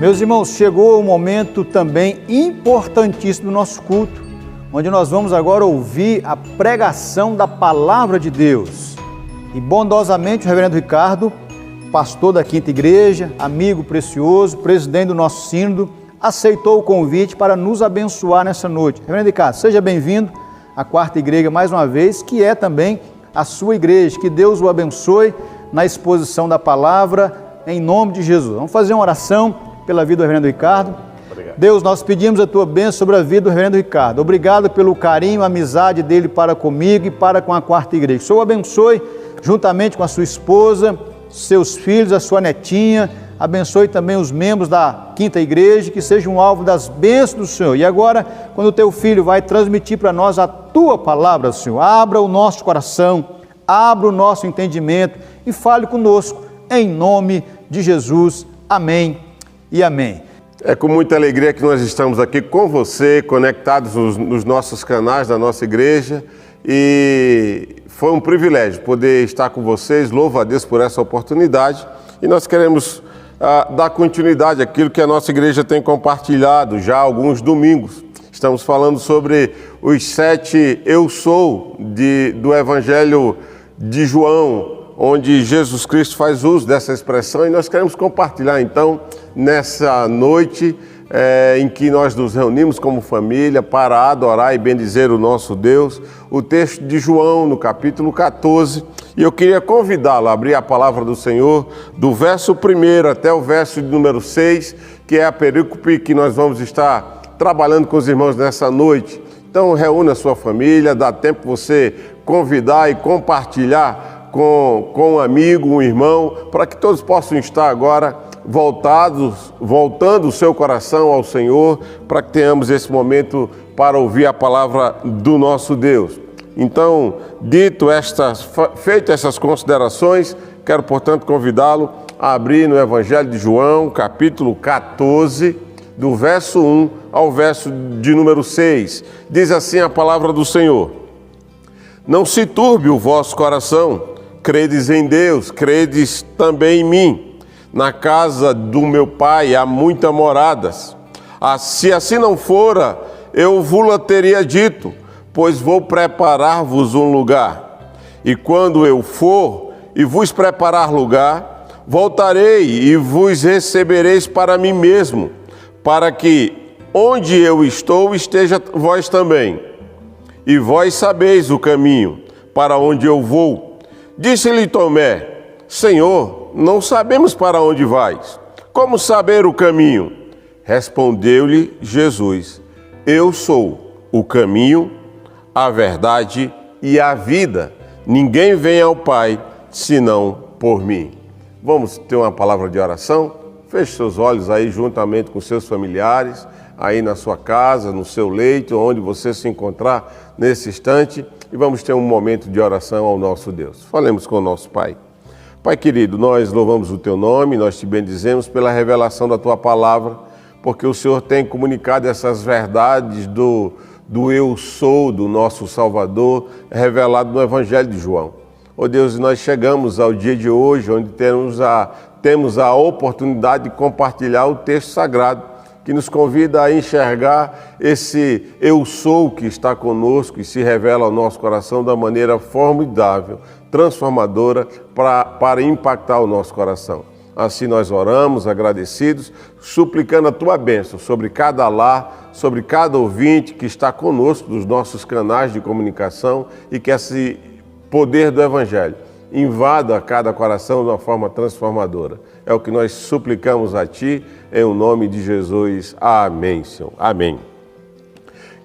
Meus irmãos, chegou o momento também importantíssimo do nosso culto, onde nós vamos agora ouvir a pregação da Palavra de Deus. E bondosamente o reverendo Ricardo, pastor da Quinta Igreja, amigo precioso, presidente do nosso sínodo, aceitou o convite para nos abençoar nessa noite. Reverendo Ricardo, seja bem-vindo à Quarta Igreja mais uma vez, que é também a sua igreja. Que Deus o abençoe na exposição da Palavra, em nome de Jesus. Vamos fazer uma oração pela vida do reverendo Ricardo. Obrigado. Deus, nós pedimos a tua bênção sobre a vida do reverendo Ricardo. Obrigado pelo carinho, a amizade dele para comigo e para com a Quarta Igreja. Que o Senhor abençoe juntamente com a sua esposa, seus filhos, a sua netinha. Abençoe também os membros da Quinta Igreja, que sejam um alvo das bênçãos do Senhor. E agora, quando o teu filho vai transmitir para nós a tua palavra, Senhor, abra o nosso coração, abra o nosso entendimento e fale conosco, em nome de Jesus. Amém e amém. É com muita alegria que nós estamos aqui com você, conectados nos nossos canais da nossa igreja, e foi um privilégio poder estar com vocês. Louvo a Deus por essa oportunidade, e nós queremos dar continuidade àquilo que a nossa igreja tem compartilhado já há alguns domingos. Estamos falando sobre os 7 eu sou do Evangelho de João, onde Jesus Cristo faz uso dessa expressão, e nós queremos compartilhar então nessa noite em que nós nos reunimos como família para adorar e bendizer o nosso Deus, o texto de João no capítulo 14, e eu queria convidá-lo a abrir a palavra do Senhor do verso 1 até o verso de número 6, que é a perícope que nós vamos estar trabalhando com os irmãos nessa noite. Então reúna a sua família, dá tempo você convidar e compartilhar com um amigo, um irmão, para que todos possam estar agora voltando o seu coração ao Senhor, para que tenhamos esse momento para ouvir a palavra do nosso Deus. Então, feitas essas considerações, quero, portanto, convidá-lo a abrir no Evangelho de João, capítulo 14, do verso 1 ao verso de número 6. Diz assim a palavra do Senhor: Não se turbe o vosso coração, credes em Deus, credes também em mim. Na casa do meu Pai há muitas moradas. Se assim não fora, eu vos teria dito, pois vou preparar-vos um lugar. E quando eu for e vos preparar lugar, voltarei e vos recebereis para mim mesmo, para que onde eu estou esteja vós também. E vós sabeis o caminho para onde eu vou. Disse-lhe Tomé: Senhor, não sabemos para onde vais. Como saber o caminho? Respondeu-lhe Jesus: Eu sou o caminho, a verdade e a vida. Ninguém vem ao Pai senão por mim. Vamos ter uma palavra de oração? Feche seus olhos aí juntamente com seus familiares, aí na sua casa, no seu leito, onde você se encontrar nesse instante, e vamos ter um momento de oração ao nosso Deus. Falemos com o nosso Pai. Pai querido, nós louvamos o Teu nome, nós Te bendizemos pela revelação da Tua palavra, porque o Senhor tem comunicado essas verdades do eu sou, do nosso Salvador, revelado no Evangelho de João. Ó Deus, nós chegamos ao dia de hoje, onde temos a oportunidade de compartilhar o texto sagrado, que nos convida a enxergar esse eu sou que está conosco e se revela ao nosso coração da maneira formidável, transformadora, para impactar o nosso coração. Assim nós oramos, agradecidos, suplicando a Tua bênção sobre cada lar, sobre cada ouvinte que está conosco nos nossos canais de comunicação, e que esse poder do Evangelho invada cada coração de uma forma transformadora. É o que nós suplicamos a Ti, em o nome de Jesus. Amém, Senhor. Amém.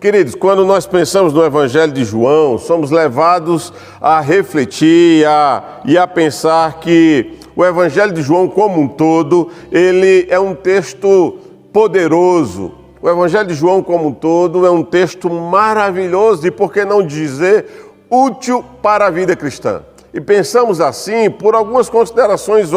Queridos, quando nós pensamos no Evangelho de João, somos levados a refletir e a pensar que o Evangelho de João como um todo, ele é um texto poderoso. O Evangelho de João como um todo é um texto maravilhoso e, por que não dizer, útil para a vida cristã. E pensamos assim por algumas considerações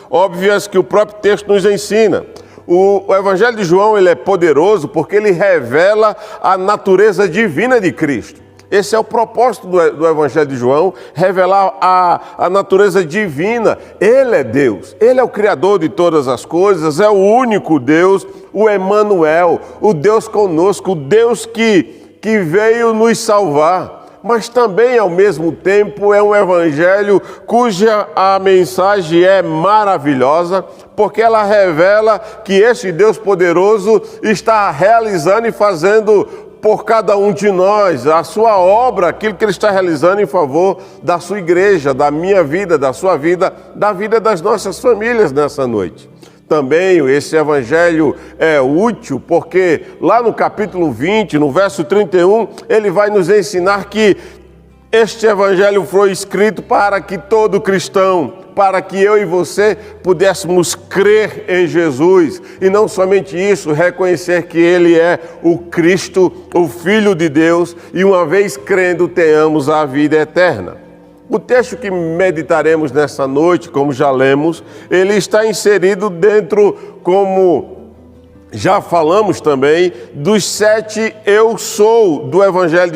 óbvias que o próprio texto nos ensina. O Evangelho de João ele é poderoso porque ele revela a natureza divina de Cristo. Esse é o propósito do Evangelho de João, revelar a natureza divina. Ele é Deus, Ele é o Criador de todas as coisas, é o único Deus, o Emanuel, o Deus conosco, o Deus que veio nos salvar. Mas também, ao mesmo tempo, é um evangelho cuja a mensagem é maravilhosa, porque ela revela que este Deus poderoso está realizando e fazendo por cada um de nós a sua obra, aquilo que Ele está realizando em favor da sua igreja, da minha vida, da sua vida, da vida das nossas famílias nessa noite. Também esse evangelho é útil porque lá no capítulo 20, no verso 31, ele vai nos ensinar que este evangelho foi escrito para que todo cristão, para que eu e você pudéssemos crer em Jesus e não somente isso, reconhecer que Ele é o Cristo, o Filho de Deus, e uma vez crendo tenhamos a vida eterna. O texto que meditaremos nessa noite, como já lemos, ele está inserido dentro, como já falamos também, dos 7 eu sou do Evangelho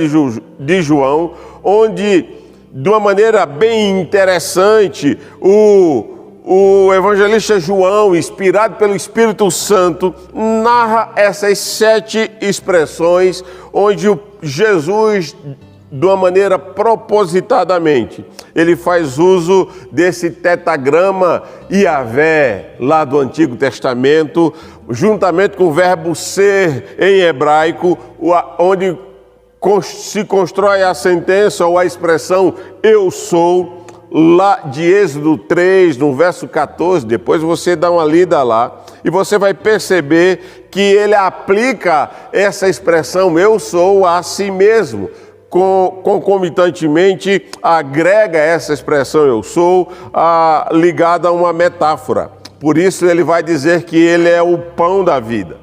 de João, onde, de uma maneira bem interessante, o evangelista João, inspirado pelo Espírito Santo, narra essas 7 expressões onde Jesus, de uma maneira propositadamente, ele faz uso desse tetagrama Iavé, lá do Antigo Testamento, juntamente com o verbo ser em hebraico, onde se constrói a sentença ou a expressão eu sou, lá de Êxodo 3, no verso 14, depois você dá uma lida lá, e você vai perceber que ele aplica essa expressão eu sou a si mesmo. Concomitantemente, agrega essa expressão eu sou ligada a uma metáfora. Por isso ele vai dizer que ele é o pão da vida.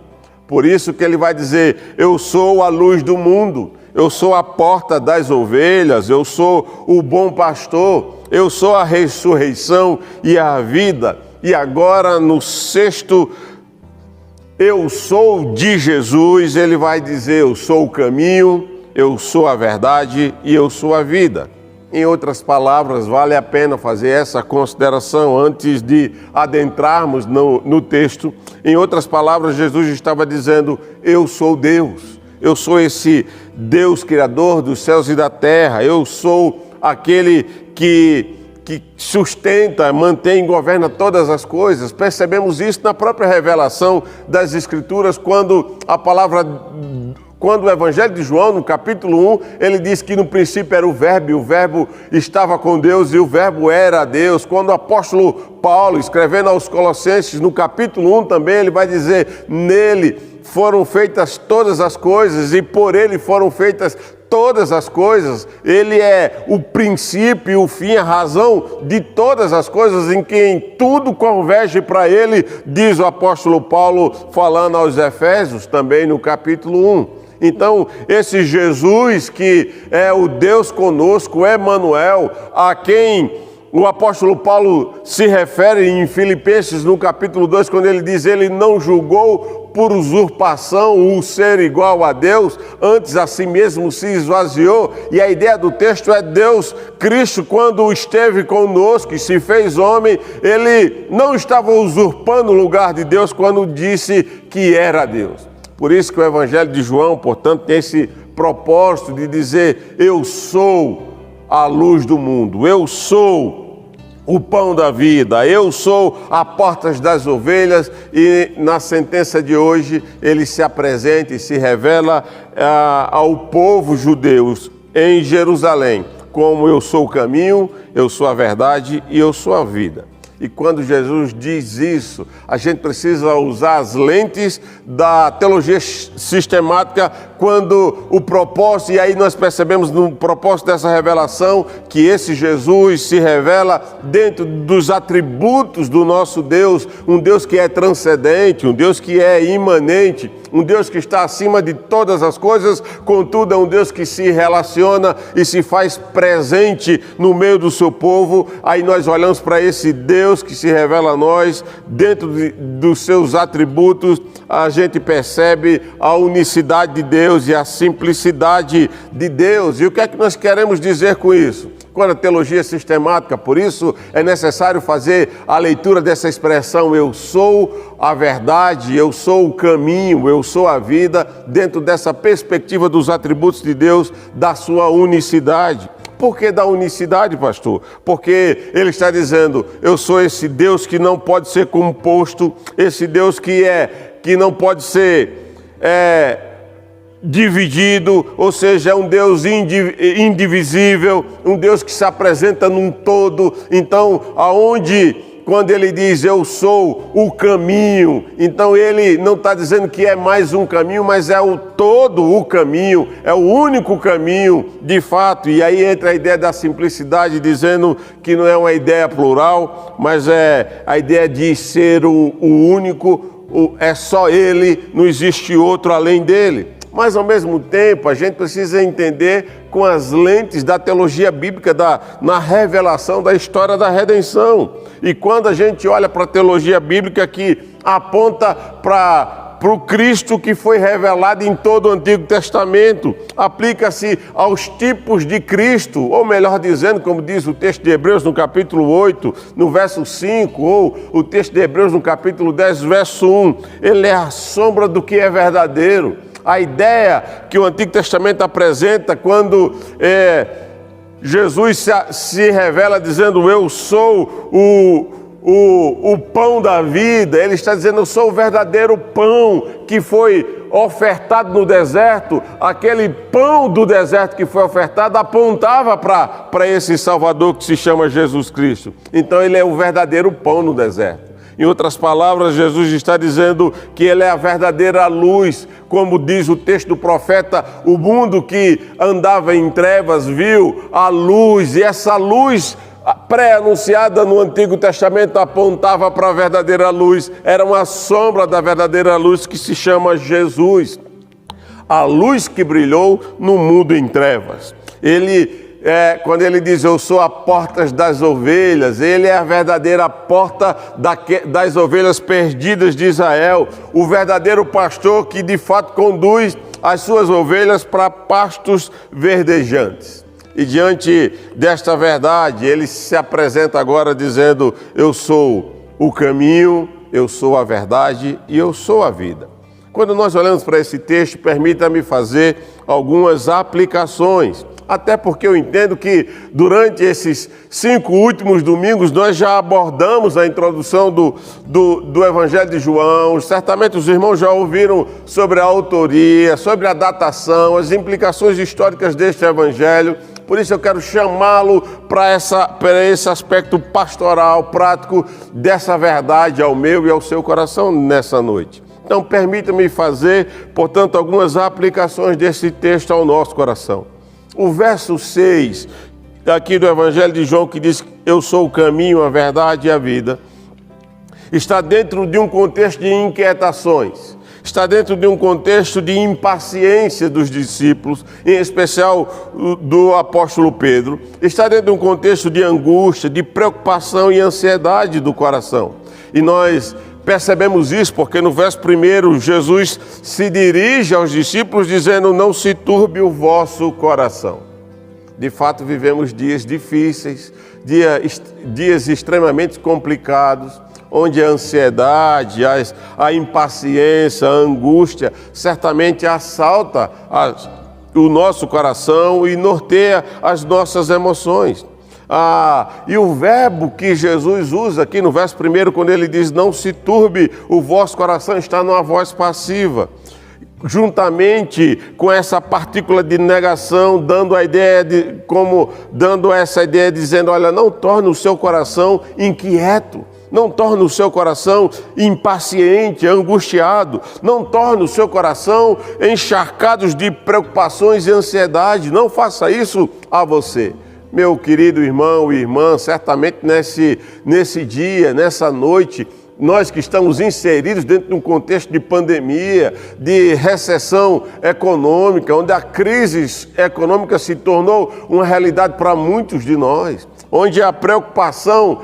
Por isso que ele vai dizer, eu sou a luz do mundo, eu sou a porta das ovelhas, eu sou o bom pastor, eu sou a ressurreição e a vida. E agora no 6º eu sou de Jesus, ele vai dizer, eu sou o caminho, eu sou a verdade e eu sou a vida. Em outras palavras, vale a pena fazer essa consideração antes de adentrarmos no texto. Em outras palavras, Jesus estava dizendo, eu sou Deus. Eu sou esse Deus criador dos céus e da terra. Eu sou aquele que sustenta, mantém e governa todas as coisas. Percebemos isso na própria revelação das Escrituras, quando o Evangelho de João, no capítulo 1, ele diz que no princípio era o Verbo, e o Verbo estava com Deus, e o Verbo era Deus. Quando o apóstolo Paulo, escrevendo aos Colossenses, no capítulo 1 também, ele vai dizer, nele foram feitas todas as coisas, e por ele foram feitas todas as coisas. Ele é o princípio, o fim, a razão de todas as coisas, em quem tudo converge para ele, diz o apóstolo Paulo, falando aos Efésios, também no capítulo 1. Então, esse Jesus que é o Deus conosco, o Emanuel, a quem o apóstolo Paulo se refere em Filipenses, no capítulo 2, quando ele diz, ele não julgou por usurpação o ser igual a Deus, antes a si mesmo se esvaziou. E a ideia do texto é Deus, Cristo, quando esteve conosco e se fez homem, ele não estava usurpando o lugar de Deus quando disse que era Deus. Por isso que o Evangelho de João, portanto, tem esse propósito de dizer, eu sou a luz do mundo, eu sou o pão da vida, eu sou a porta das ovelhas, e na sentença de hoje ele se apresenta e se revela ao povo judeu em Jerusalém, como eu sou o caminho, eu sou a verdade e eu sou a vida. E quando Jesus diz isso, a gente precisa usar as lentes da teologia sistemática, quando o propósito, e aí nós percebemos no propósito dessa revelação, que esse Jesus se revela dentro dos atributos do nosso Deus, um Deus que é transcendente, um Deus que é imanente, um Deus que está acima de todas as coisas, contudo é um Deus que se relaciona e se faz presente no meio do seu povo. Aí nós olhamos para esse Deus que se revela a nós, dentro dos seus atributos, a gente percebe a unicidade de Deus e a simplicidade de Deus. E o que é que nós queremos dizer com isso? Quando a teologia é sistemática, por isso é necessário fazer a leitura dessa expressão, eu sou a verdade, eu sou o caminho, eu sou a vida, dentro dessa perspectiva dos atributos de Deus, da sua unicidade. Por que da unicidade, pastor? Porque ele está dizendo, eu sou esse Deus que não pode ser composto, esse Deus que não pode ser dividido, ou seja, é um Deus indivisível, um Deus que se apresenta num todo. Então, quando ele diz eu sou o caminho, então ele não está dizendo que é mais um caminho, mas é o todo o caminho, é o único caminho de fato. E aí entra a ideia da simplicidade, dizendo que não é uma ideia plural, mas é a ideia de ser o único, é só ele, não existe outro além dele. Mas, ao mesmo tempo, a gente precisa entender com as lentes da teologia bíblica, na revelação da história da redenção. E quando a gente olha para a teologia bíblica que aponta para o Cristo que foi revelado em todo o Antigo Testamento, aplica-se aos tipos de Cristo, ou melhor dizendo, como diz o texto de Hebreus no capítulo 8, no verso 5, ou o texto de Hebreus no capítulo 10, verso 1, ele é a sombra do que é verdadeiro. A ideia que o Antigo Testamento apresenta quando Jesus se revela dizendo eu sou o pão da vida, ele está dizendo eu sou o verdadeiro pão que foi ofertado no deserto. Aquele pão do deserto que foi ofertado apontava para esse Salvador que se chama Jesus Cristo. Então ele é o verdadeiro pão no deserto. Em outras palavras, Jesus está dizendo que ele é a verdadeira luz, como diz o texto do profeta, o mundo que andava em trevas viu a luz, e essa luz pré-anunciada no Antigo Testamento apontava para a verdadeira luz, era uma sombra da verdadeira luz que se chama Jesus, a luz que brilhou no mundo em trevas. Quando ele diz, eu sou a porta das ovelhas, ele é a verdadeira porta das ovelhas perdidas de Israel, o verdadeiro pastor que de fato conduz as suas ovelhas para pastos verdejantes. E diante desta verdade, ele se apresenta agora dizendo, eu sou o caminho, eu sou a verdade e eu sou a vida. Quando nós olhamos para esse texto, permita-me fazer algumas aplicações. Até porque eu entendo que durante esses 5 últimos domingos nós já abordamos a introdução do Evangelho de João. Certamente os irmãos já ouviram sobre a autoria, sobre a datação, as implicações históricas deste Evangelho. Por isso eu quero chamá-lo para esse aspecto pastoral, prático dessa verdade ao meu e ao seu coração nessa noite. Então permita-me fazer, portanto, algumas aplicações desse texto ao nosso coração. O verso 6, aqui do Evangelho de João, que diz eu sou o caminho, a verdade e a vida, está dentro de um contexto de inquietações, está dentro de um contexto de impaciência dos discípulos, em especial do apóstolo Pedro, está dentro de um contexto de angústia, de preocupação e ansiedade do coração. E nós percebemos isso porque no verso 1 Jesus se dirige aos discípulos dizendo, não se turbe o vosso coração. De fato vivemos dias difíceis, dias extremamente complicados, onde a ansiedade, a impaciência, a angústia certamente assalta o nosso coração e norteia as nossas emoções. E o verbo que Jesus usa aqui no verso 1, quando ele diz, não se turbe o vosso coração, está numa voz passiva. Juntamente com essa partícula de negação, dando essa ideia, dizendo, olha, não torne o seu coração inquieto, não torne o seu coração impaciente, angustiado, não torne o seu coração encharcado de preocupações e ansiedade, não faça isso a você. Meu querido irmão e irmã, certamente nesse dia, nessa noite, nós que estamos inseridos dentro de um contexto de pandemia, de recessão econômica, onde a crise econômica se tornou uma realidade para muitos de nós, onde a preocupação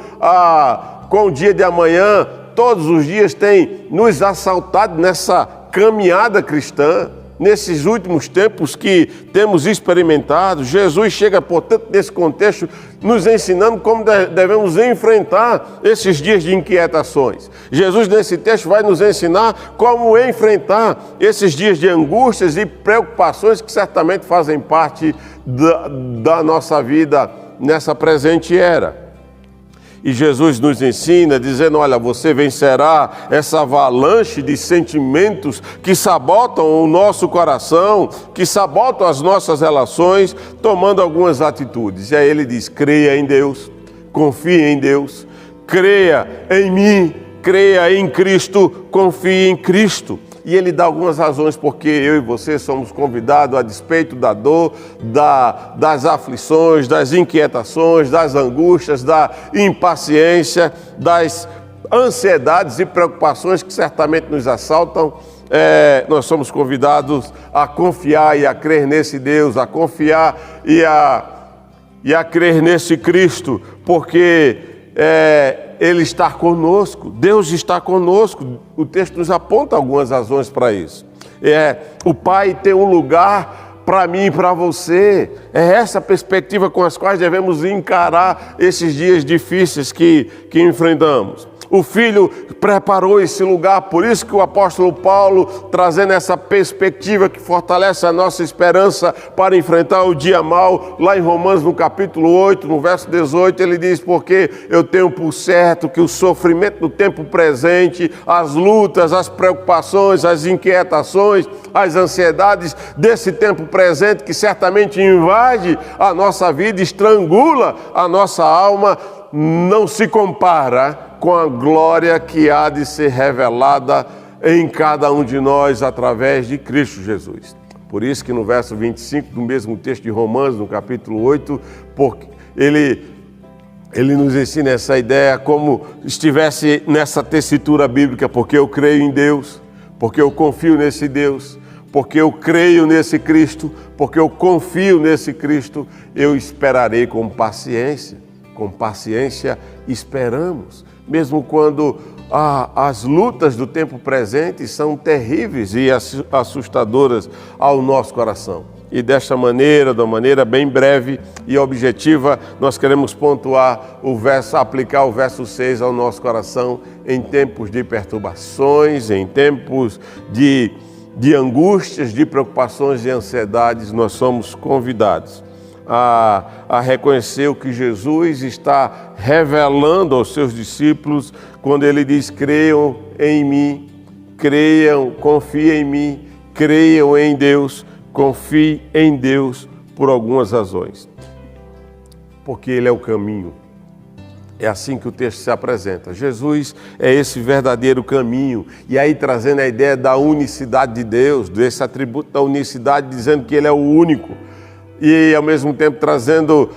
com o dia de amanhã, todos os dias tem nos assaltado nessa caminhada cristã. Nesses últimos tempos que temos experimentado, Jesus chega, portanto, nesse contexto, nos ensinando como devemos enfrentar esses dias de inquietações. Jesus, nesse texto, vai nos ensinar como enfrentar esses dias de angústias e preocupações que certamente fazem parte da nossa vida nessa presente era. E Jesus nos ensina dizendo, olha, você vencerá essa avalanche de sentimentos que sabotam o nosso coração, que sabotam as nossas relações, tomando algumas atitudes. E aí ele diz, creia em Deus, confie em Deus, creia em mim, creia em Cristo, confie em Cristo. E ele dá algumas razões porque eu e você somos convidados, a despeito da dor, das aflições, das inquietações, das angústias, da impaciência, das ansiedades e preocupações que certamente nos assaltam. Nós somos convidados a confiar e a crer nesse Deus, a confiar e a crer nesse Cristo, porque Ele está conosco, Deus está conosco. O texto nos aponta algumas razões para isso. O Pai tem um lugar para mim e para você. É essa perspectiva com as quais devemos encarar esses dias difíceis que enfrentamos. O Filho preparou esse lugar, por isso que o apóstolo Paulo, trazendo essa perspectiva que fortalece a nossa esperança para enfrentar o dia mau, lá em Romanos, no capítulo 8, no verso 18, ele diz, porque eu tenho por certo que o sofrimento do tempo presente, as lutas, as preocupações, as inquietações, as ansiedades desse tempo presente, que certamente invade a nossa vida, estrangula a nossa alma, não se compara com a glória que há de ser revelada em cada um de nós através de Cristo Jesus. Por isso que no verso 25 do mesmo texto de Romanos, no capítulo 8, porque ele nos ensina essa ideia como estivesse nessa tessitura bíblica, porque eu creio em Deus, porque eu confio nesse Deus, porque eu creio nesse Cristo, porque eu confio nesse Cristo, eu esperarei com paciência. Com paciência esperamos, mesmo quando as lutas do tempo presente são terríveis e assustadoras ao nosso coração. E desta maneira, de uma maneira bem breve e objetiva, nós queremos pontuar aplicar o verso 6 ao nosso coração em tempos de perturbações, em tempos de angústias, de preocupações e ansiedades. Nós somos convidados a reconhecer o que Jesus está revelando aos seus discípulos quando ele diz, creiam em mim, confiem em mim, creiam em Deus, confiem em Deus por algumas razões. Porque Ele é o caminho. É assim que o texto se apresenta. Jesus é esse verdadeiro caminho. E aí trazendo a ideia da unicidade de Deus, desse atributo da unicidade, dizendo que Ele é o único. E ao mesmo tempo trazendo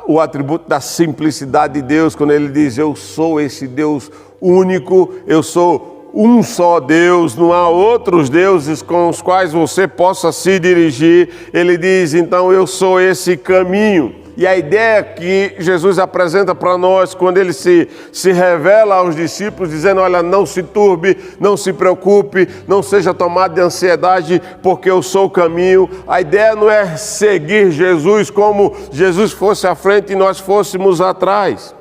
o atributo da simplicidade de Deus, quando ele diz, eu sou esse Deus único, eu sou um só Deus, não há outros deuses com os quais você possa se dirigir. Ele diz, então eu sou esse caminho. E a ideia que Jesus apresenta para nós, quando ele se revela aos discípulos, dizendo, olha, não se turbe, não se preocupe, não seja tomado de ansiedade, porque eu sou o caminho. A ideia não é seguir Jesus como Jesus fosse à frente e nós fôssemos atrás.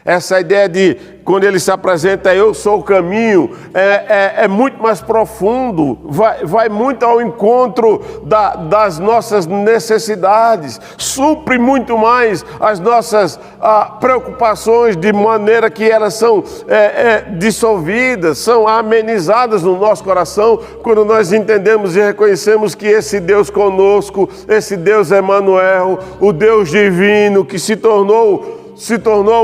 Essa ideia de, quando ele se apresenta, eu sou o caminho, é muito mais profundo, vai muito ao encontro das nossas necessidades, supre muito mais as nossas preocupações, de maneira que elas são dissolvidas, são amenizadas no nosso coração, quando nós entendemos e reconhecemos que esse Deus conosco, esse Deus Emanuel, o Deus divino que se tornou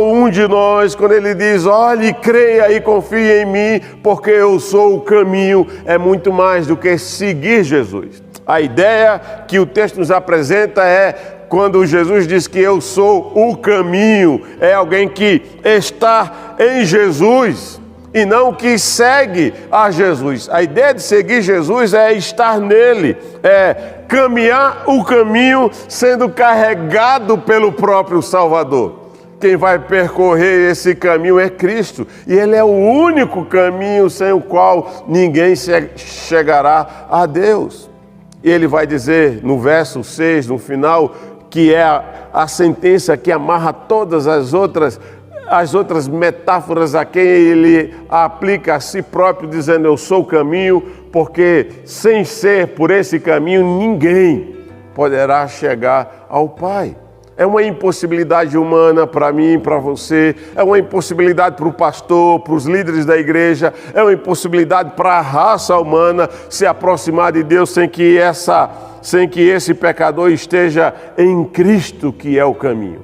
um de nós, quando ele diz, olhe, creia e confie em mim, porque eu sou o caminho, é muito mais do que seguir Jesus. A ideia que o texto nos apresenta é, quando Jesus diz que eu sou o caminho, é alguém que está em Jesus, e não que segue a Jesus. A ideia de seguir Jesus é estar nele, é caminhar o caminho sendo carregado pelo próprio Salvador. Quem vai percorrer esse caminho é Cristo, e Ele é o único caminho sem o qual ninguém chegará a Deus. E Ele vai dizer no verso 6, no final, que é a sentença que amarra todas as outras metáforas a quem Ele aplica a si próprio, dizendo: eu sou o caminho, porque sem ser por esse caminho ninguém poderá chegar ao Pai. É uma impossibilidade humana para mim, para você, é uma impossibilidade para o pastor, para os líderes da igreja, é uma impossibilidade para a raça humana se aproximar de Deus sem que esse pecador esteja em Cristo, que é o caminho.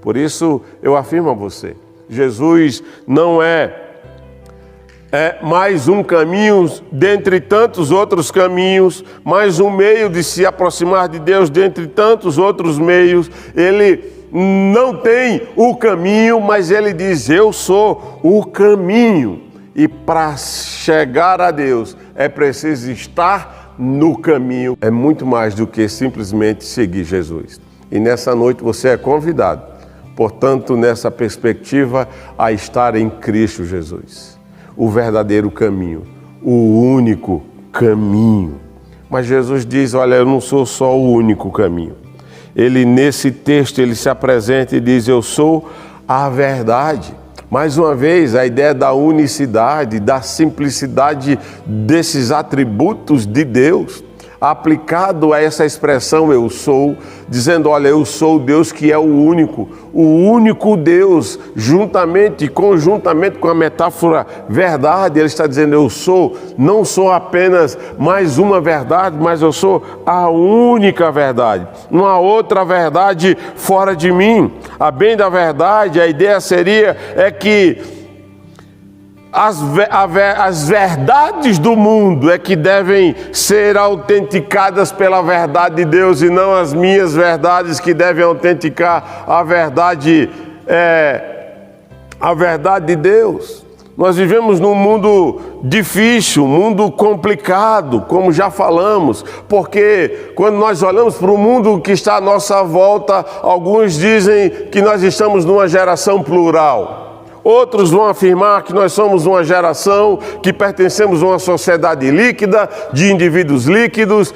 Por isso eu afirmo a você, Jesus não é mais um caminho dentre tantos outros caminhos, mais um meio de se aproximar de Deus dentre tantos outros meios. Ele não tem o caminho, mas Ele diz: eu sou o caminho. E para chegar a Deus é preciso estar no caminho. É muito mais do que simplesmente seguir Jesus. E nessa noite você é convidado, portanto, nessa perspectiva, a estar em Cristo Jesus. O verdadeiro caminho, o único caminho. Mas Jesus diz: olha, eu não sou só o único caminho. Ele, nesse texto, ele se apresenta e diz: eu sou a verdade. Mais uma vez, a ideia da unicidade, da simplicidade desses atributos de Deus, aplicado a essa expressão eu sou, dizendo: olha, eu sou o Deus que é o único Deus, conjuntamente com a metáfora verdade. Ele está dizendo: eu sou, não sou apenas mais uma verdade, mas eu sou a única verdade. Não há outra verdade fora de mim. A bem da verdade, a ideia seria que as verdades do mundo é que devem ser autenticadas pela verdade de Deus, e não as minhas verdades que devem autenticar a verdade de Deus. Nós vivemos num mundo difícil, um mundo complicado, como já falamos, porque quando nós olhamos para o mundo que está à nossa volta, alguns dizem que nós estamos numa geração plural. Outros vão afirmar que nós somos uma geração que pertencemos a uma sociedade líquida, de indivíduos líquidos,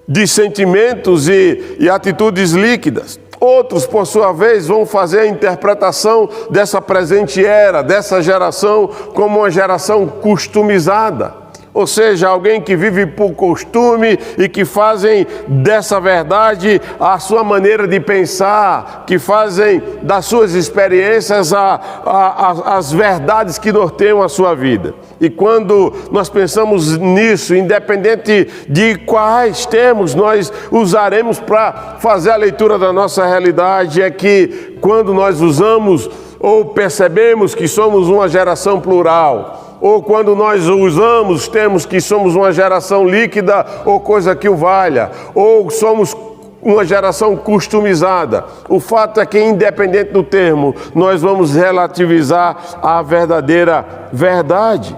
de sentimentos e atitudes líquidas. Outros, por sua vez, vão fazer a interpretação dessa presente era, dessa geração, como uma geração customizada. Ou seja, alguém que vive por costume e que fazem dessa verdade a sua maneira de pensar, que fazem das suas experiências as verdades que norteiam a sua vida. E quando nós pensamos nisso, independente de quais termos nós usaremos para fazer a leitura da nossa realidade, é que quando nós usamos ou percebemos que somos uma geração plural, ou quando nós usamos termos que somos uma geração líquida ou coisa que o valha, ou somos uma geração customizada, o fato é que, independente do termo, nós vamos relativizar a verdadeira verdade.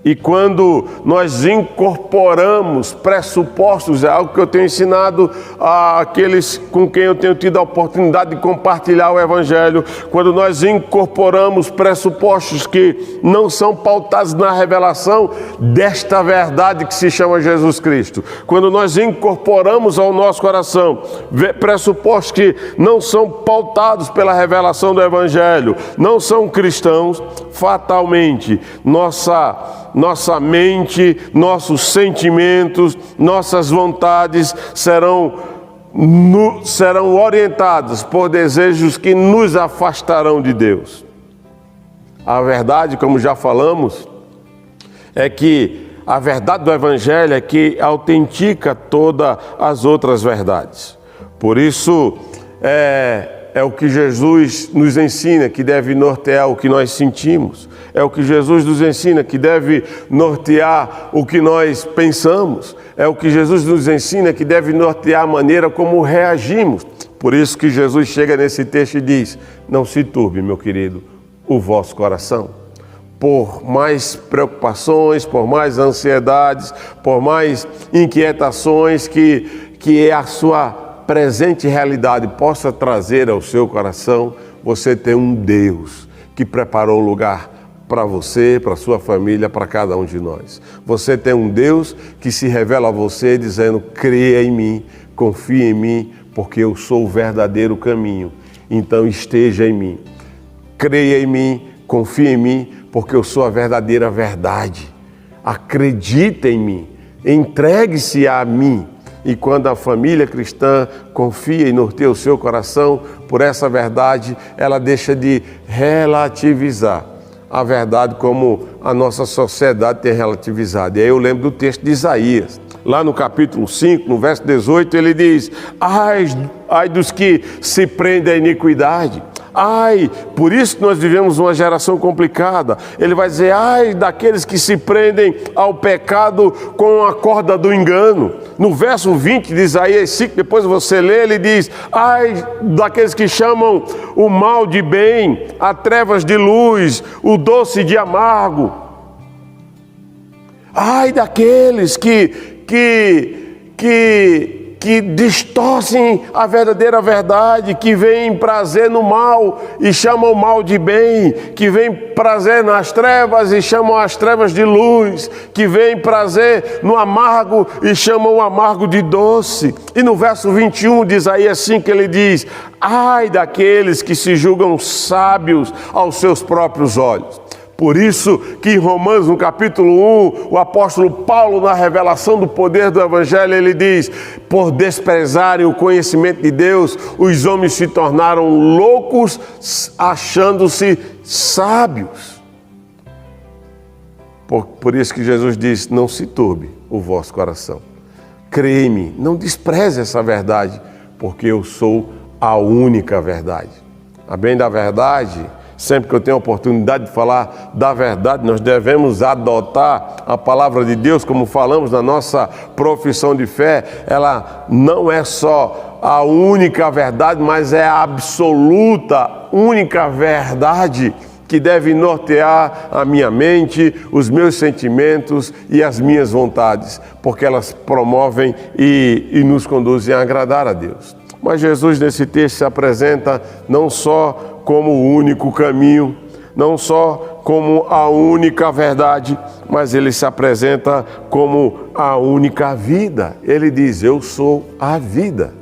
E quando nós incorporamos pressupostos, é algo que eu tenho ensinado àqueles com quem eu tenho tido a oportunidade de compartilhar o Evangelho, quando nós incorporamos pressupostos que não são pautados na revelação desta verdade que se chama Jesus Cristo, quando nós incorporamos ao nosso coração pressupostos que não são pautados pela revelação do Evangelho, não são cristãos, fatalmente nossa mente, nossos sentimentos, nossas vontades serão orientados por desejos que nos afastarão de Deus. A verdade, como já falamos, é que a verdade do Evangelho é que autentica todas as outras verdades. Por isso, é o que Jesus nos ensina, que deve nortear o que nós sentimos. É o que Jesus nos ensina, que deve nortear o que nós pensamos. É o que Jesus nos ensina, que deve nortear a maneira como reagimos. Por isso que Jesus chega nesse texto e diz: não se turbe, meu querido, o vosso coração. por mais preocupações, por mais ansiedades, por mais inquietações que a sua presente realidade possa trazer ao seu coração, você tem um Deus que preparou o lugar para você, para sua família, para cada um de nós. Você tem um Deus que se revela a você dizendo: creia em mim, confie em mim, porque eu sou o verdadeiro caminho. Então esteja em mim. Creia em mim, confie em mim, porque eu sou a verdadeira verdade. Acredite em mim, entregue-se a mim. E quando a família cristã confia e norteia o seu coração por essa verdade, ela deixa de relativizar a verdade como a nossa sociedade tem relativizado. E aí eu lembro do texto de Isaías, lá no capítulo 5, no verso 18, ele diz: ai dos que se prendem à iniquidade. Ai, por isso que nós vivemos uma geração complicada. Ele vai dizer: ai daqueles que se prendem ao pecado com a corda do engano. No verso 20 de Isaías 5, depois você lê, ele diz: ai daqueles que chamam o mal de bem, a trevas de luz, o doce de amargo. Ai daqueles que distorcem a verdadeira verdade, que veem prazer no mal e chamam o mal de bem, que veem prazer nas trevas e chamam as trevas de luz, que veem prazer no amargo e chamam o amargo de doce. E no verso 21 de Isaías 5 ele diz: ai daqueles que se julgam sábios aos seus próprios olhos. Por isso que em Romanos, no capítulo 1, o apóstolo Paulo, na revelação do poder do Evangelho, ele diz: por desprezarem o conhecimento de Deus, os homens se tornaram loucos, achando-se sábios. Por isso que Jesus diz: não se turbe o vosso coração. Creia em mim, não despreze essa verdade, porque eu sou a única verdade. A bem da verdade, sempre que eu tenho a oportunidade de falar da verdade, nós devemos adotar a palavra de Deus, como falamos na nossa profissão de fé. Ela não é só a única verdade, mas é a absoluta única verdade que deve nortear a minha mente, os meus sentimentos e as minhas vontades, porque elas promovem e nos conduzem a agradar a Deus. Mas Jesus, nesse texto, se apresenta não só como o único caminho, não só como a única verdade, mas ele se apresenta como a única vida. Ele diz: eu sou a vida.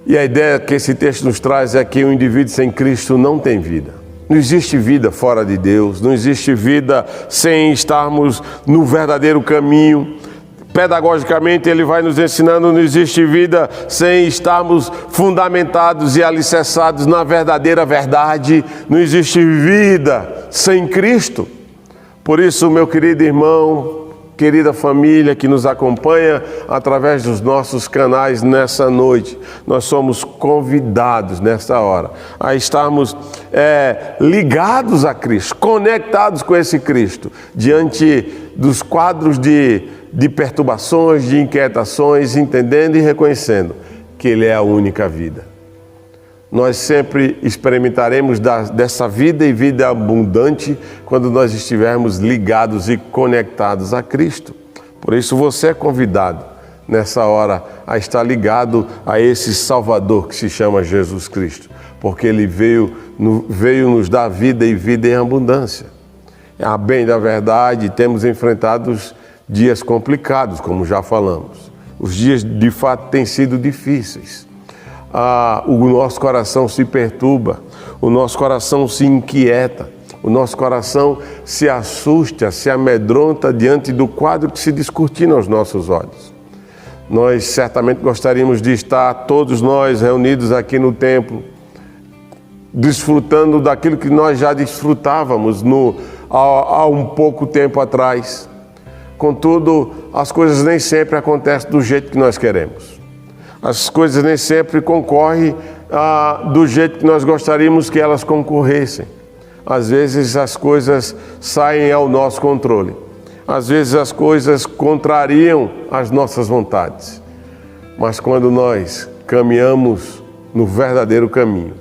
E a ideia que esse texto nos traz é que o indivíduo sem Cristo não tem vida. Não existe vida fora de Deus, não existe vida sem estarmos no verdadeiro caminho. Pedagogicamente ele vai nos ensinando: não existe vida sem estarmos fundamentados e alicerçados na verdadeira verdade. Não existe vida sem Cristo. Por isso, meu querido irmão, querida família que nos acompanha através dos nossos canais nessa noite, nós somos convidados nessa hora a estarmos ligados a Cristo, conectados com esse Cristo, diante dos quadros de perturbações, de inquietações, entendendo e reconhecendo que Ele é a única vida. Nós sempre experimentaremos dessa vida e vida abundante quando nós estivermos ligados e conectados a Cristo. Por isso você é convidado nessa hora a estar ligado a esse Salvador que se chama Jesus Cristo, porque Ele veio nos dar vida e vida em abundância. A bem da verdade, temos enfrentado dias complicados, como já falamos. Os dias de fato têm sido difíceis. O nosso coração se perturba, o nosso coração se inquieta, o nosso coração se assusta, se amedronta diante do quadro que se descortina aos nossos olhos. Nós certamente gostaríamos de estar todos nós reunidos aqui no templo, desfrutando daquilo que nós já desfrutávamos há um pouco tempo atrás. Contudo, as coisas nem sempre acontecem do jeito que nós queremos. As coisas nem sempre concorrem do jeito que nós gostaríamos que elas concorressem. Às vezes as coisas saem ao nosso controle. Às vezes as coisas contrariam as nossas vontades. Mas quando nós caminhamos no verdadeiro caminho,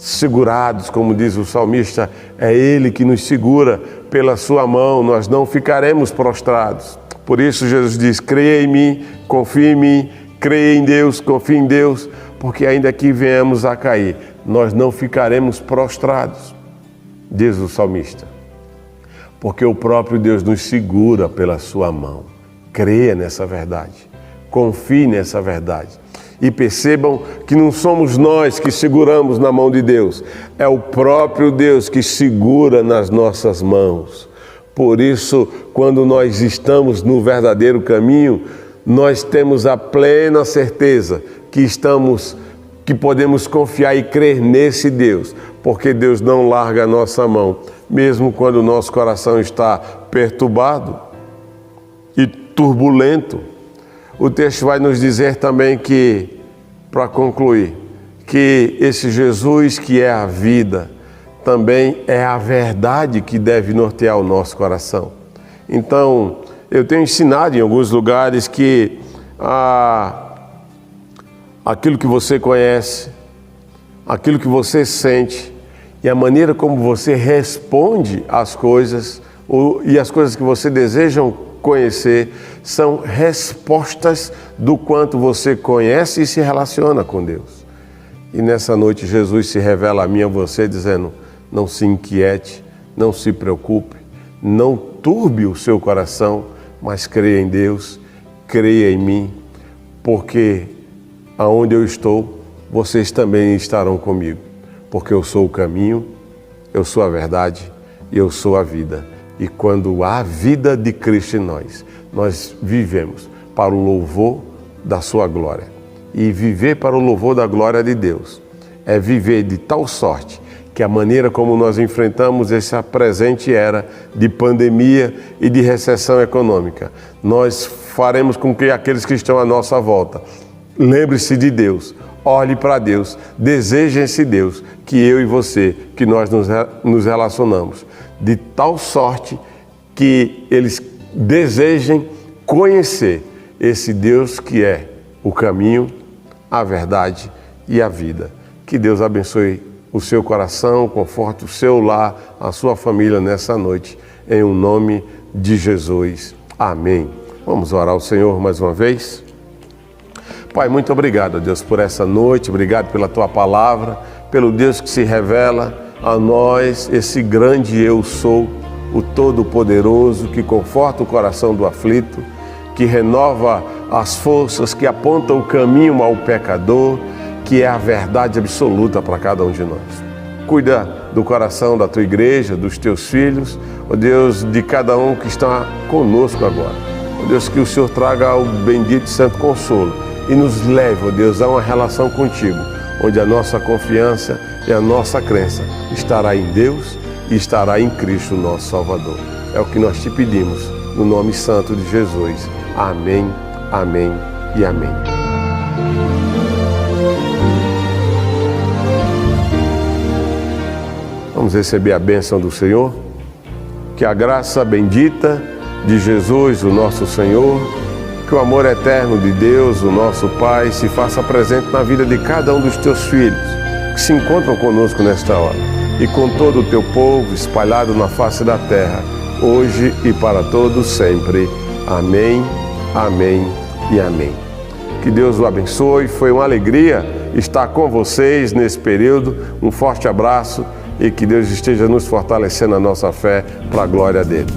segurados, como diz o salmista, é Ele que nos segura pela sua mão, nós não ficaremos prostrados. Por isso Jesus diz, creia em mim, confie em mim, creia em Deus, confie em Deus, porque ainda que venhamos a cair, nós não ficaremos prostrados, diz o salmista, porque o próprio Deus nos segura pela sua mão. Creia nessa verdade, confie nessa verdade. E percebam que não somos nós que seguramos na mão de Deus, é o próprio Deus que segura nas nossas mãos. Por isso, quando nós estamos no verdadeiro caminho, nós temos a plena certeza que podemos confiar e crer nesse Deus, porque Deus não larga a nossa mão, mesmo quando o nosso coração está perturbado e turbulento. O texto vai nos dizer também que, para concluir, que esse Jesus que é a vida, também é a verdade que deve nortear o nosso coração. Então, eu tenho ensinado em alguns lugares que aquilo que você conhece, aquilo que você sente e a maneira como você responde às coisas e as coisas que você deseja conhecer são respostas do quanto você conhece e se relaciona com Deus. E nessa noite Jesus se revela a mim e a você dizendo, não se inquiete, não se preocupe, não turbe o seu coração, mas creia em Deus, creia em mim, porque aonde eu estou, vocês também estarão comigo, porque eu sou o caminho, eu sou a verdade e eu sou a vida. E quando há vida de Cristo em nós vivemos para o louvor da sua glória. E viver para o louvor da glória de Deus é viver de tal sorte que a maneira como nós enfrentamos essa presente era de pandemia e de recessão econômica, nós faremos com que aqueles que estão à nossa volta lembre-se de Deus, olhe para Deus, deseje esse Deus que eu e você, que nós nos relacionamos, de tal sorte que eles desejem conhecer esse Deus que é o caminho, a verdade e a vida. Que Deus abençoe o seu coração, conforte o seu lar, a sua família nessa noite, em um nome de Jesus. Amém. Vamos orar ao Senhor mais uma vez? Pai, muito obrigado, Deus, por essa noite, obrigado pela Tua palavra, pelo Deus que se revela a nós, esse grande eu sou, o Todo-Poderoso, que conforta o coração do aflito, que renova as forças, que aponta o caminho ao pecador, que é a verdade absoluta para cada um de nós. Cuida do coração da Tua igreja, dos Teus filhos, ó Deus, de cada um que está conosco agora. Ó Deus, que o Senhor traga o bendito e santo consolo e nos leve, ó Deus, a uma relação contigo, onde a nossa confiança e a nossa crença estará em Deus e estará em Cristo, nosso Salvador. É o que nós te pedimos, no nome santo de Jesus. Amém, amém e amém. Vamos receber a bênção do Senhor. Que a graça bendita de Jesus, o nosso Senhor, que o amor eterno de Deus, o nosso Pai, se faça presente na vida de cada um dos teus filhos que se encontram conosco nesta hora e com todo o teu povo espalhado na face da terra, hoje e para todos sempre. Amém, amém e amém. Que Deus o abençoe. Foi uma alegria estar com vocês nesse período. Um forte abraço e que Deus esteja nos fortalecendo a nossa fé para a glória dele.